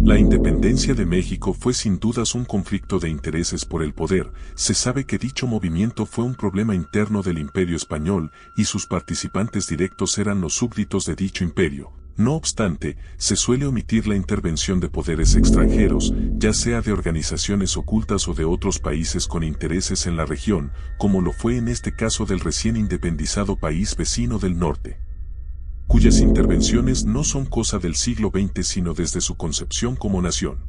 La independencia de México fue sin dudas un conflicto de intereses por el poder. Se sabe que dicho movimiento fue un problema interno del Imperio Español y sus participantes directos eran los súbditos de dicho imperio. No obstante, se suele omitir la intervención de poderes extranjeros, ya sea de organizaciones ocultas o de otros países con intereses en la región, como lo fue en este caso del recién independizado país vecino del norte, cuyas intervenciones no son cosa del siglo XX sino desde su concepción como nación.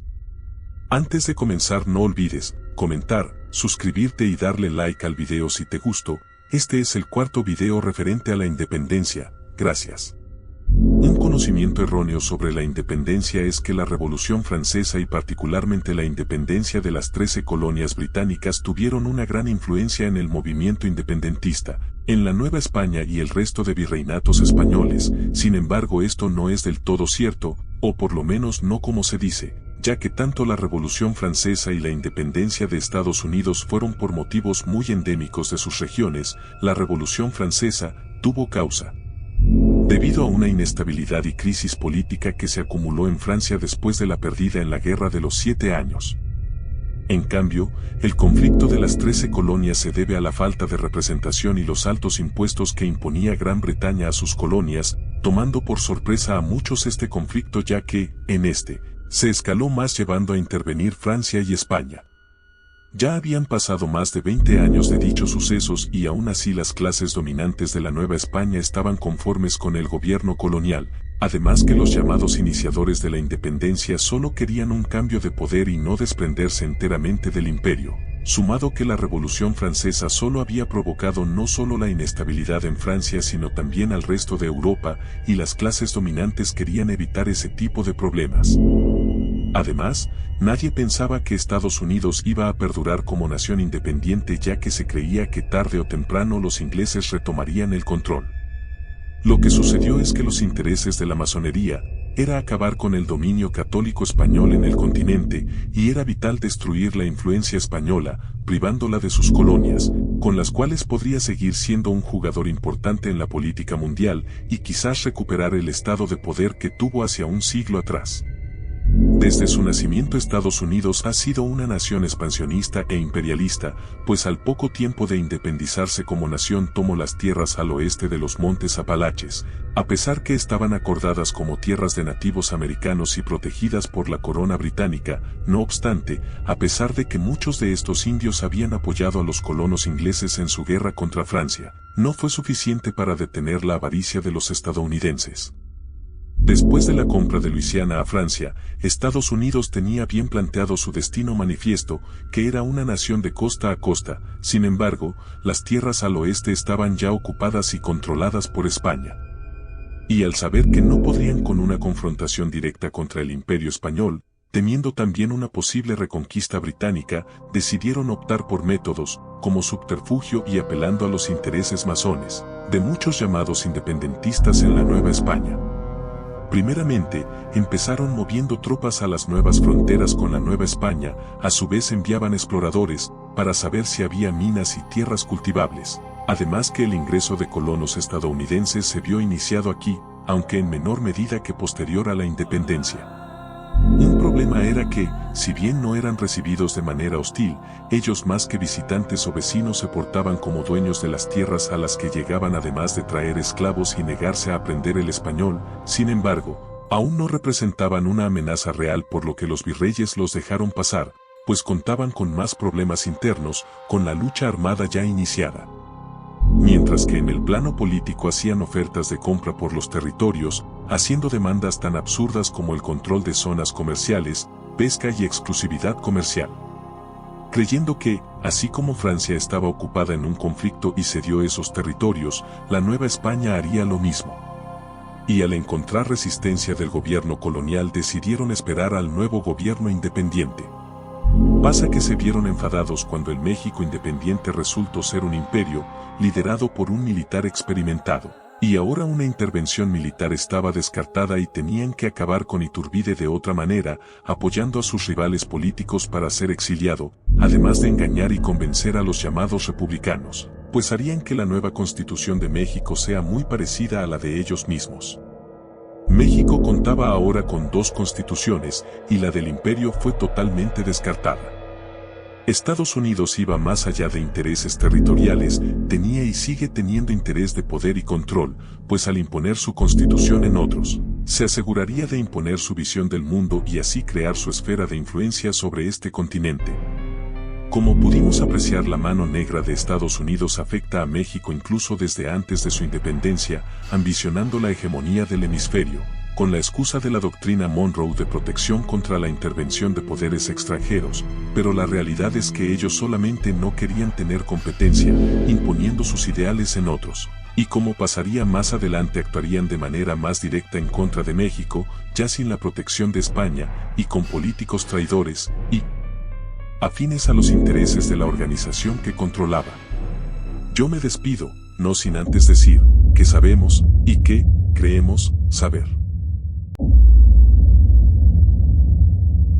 Antes de comenzar no olvides comentar, suscribirte y darle like al video si te gustó. Este es el cuarto video referente a la independencia. Gracias. Un conocimiento erróneo sobre la independencia es que la Revolución Francesa y particularmente la independencia de las 13 colonias británicas tuvieron una gran influencia en el movimiento independentista, en la Nueva España y el resto de virreinatos españoles. Sin embargo, esto no es del todo cierto, o por lo menos no como se dice, ya que tanto la Revolución Francesa y la independencia de Estados Unidos fueron por motivos muy endémicos de sus regiones. La Revolución Francesa tuvo causa debido a una inestabilidad y crisis política que se acumuló en Francia después de la perdida en la Guerra de los 7 años. En cambio, el conflicto de las 13 colonias se debe a la falta de representación y los altos impuestos que imponía Gran Bretaña a sus colonias, tomando por sorpresa a muchos este conflicto ya que, en este, se escaló más llevando a intervenir Francia y España. Ya habían pasado más de 20 años de dichos sucesos y aún así las clases dominantes de la Nueva España estaban conformes con el gobierno colonial, además que los llamados iniciadores de la independencia solo querían un cambio de poder y no desprenderse enteramente del imperio, sumado que la Revolución Francesa solo había provocado no solo la inestabilidad en Francia sino también al resto de Europa y las clases dominantes querían evitar ese tipo de problemas. Además, nadie pensaba que Estados Unidos iba a perdurar como nación independiente ya que se creía que tarde o temprano los ingleses retomarían el control. Lo que sucedió es que los intereses de la masonería era acabar con el dominio católico español en el continente y era vital destruir la influencia española, privándola de sus colonias, con las cuales podría seguir siendo un jugador importante en la política mundial y quizás recuperar el estado de poder que tuvo hacia un siglo atrás. Desde su nacimiento Estados Unidos ha sido una nación expansionista e imperialista, pues al poco tiempo de independizarse como nación tomó las tierras al oeste de los montes Apalaches, a pesar que estaban acordadas como tierras de nativos americanos y protegidas por la corona británica. No obstante, a pesar de que muchos de estos indios habían apoyado a los colonos ingleses en su guerra contra Francia, no fue suficiente para detener la avaricia de los estadounidenses. Después de la compra de Luisiana a Francia, Estados Unidos tenía bien planteado su destino manifiesto, que era una nación de costa a costa. Sin embargo, las tierras al oeste estaban ya ocupadas y controladas por España. Y al saber que no podrían con una confrontación directa contra el Imperio Español, temiendo también una posible reconquista británica, decidieron optar por métodos, como subterfugio y apelando a los intereses masones, de muchos llamados independentistas en la Nueva España. Primeramente, empezaron moviendo tropas a las nuevas fronteras con la Nueva España, a su vez enviaban exploradores, para saber si había minas y tierras cultivables, además que el ingreso de colonos estadounidenses se vio iniciado aquí, aunque en menor medida que posterior a la independencia. Un problema era que, si bien no eran recibidos de manera hostil, ellos más que visitantes o vecinos se portaban como dueños de las tierras a las que llegaban además de traer esclavos y negarse a aprender el español. Sin embargo, aún no representaban una amenaza real por lo que los virreyes los dejaron pasar, pues contaban con más problemas internos, con la lucha armada ya iniciada. Mientras que en el plano político hacían ofertas de compra por los territorios, haciendo demandas tan absurdas como el control de zonas comerciales, pesca y exclusividad comercial. Creyendo que, así como Francia estaba ocupada en un conflicto y cedió esos territorios, la Nueva España haría lo mismo. Y al encontrar resistencia del gobierno colonial decidieron esperar al nuevo gobierno independiente. Pasa que se vieron enfadados cuando el México independiente resultó ser un imperio, liderado por un militar experimentado, y ahora una intervención militar estaba descartada y tenían que acabar con Iturbide de otra manera, apoyando a sus rivales políticos para ser exiliado, además de engañar y convencer a los llamados republicanos, pues harían que la nueva Constitución de México sea muy parecida a la de ellos mismos. México contaba ahora con 2 constituciones y la del imperio fue totalmente descartada. Estados Unidos iba más allá de intereses territoriales, tenía y sigue teniendo interés de poder y control, pues al imponer su constitución en otros, se aseguraría de imponer su visión del mundo y así crear su esfera de influencia sobre este continente. Como pudimos apreciar, la mano negra de Estados Unidos afecta a México incluso desde antes de su independencia, ambicionando la hegemonía del hemisferio, con la excusa de la doctrina Monroe de protección contra la intervención de poderes extranjeros, pero la realidad es que ellos solamente no querían tener competencia, imponiendo sus ideales en otros, y como pasaría más adelante actuarían de manera más directa en contra de México, ya sin la protección de España, y con políticos traidores, y afines a los intereses de la organización que controlaba. Yo me despido, no sin antes decir, que sabemos, y que, creemos, saber.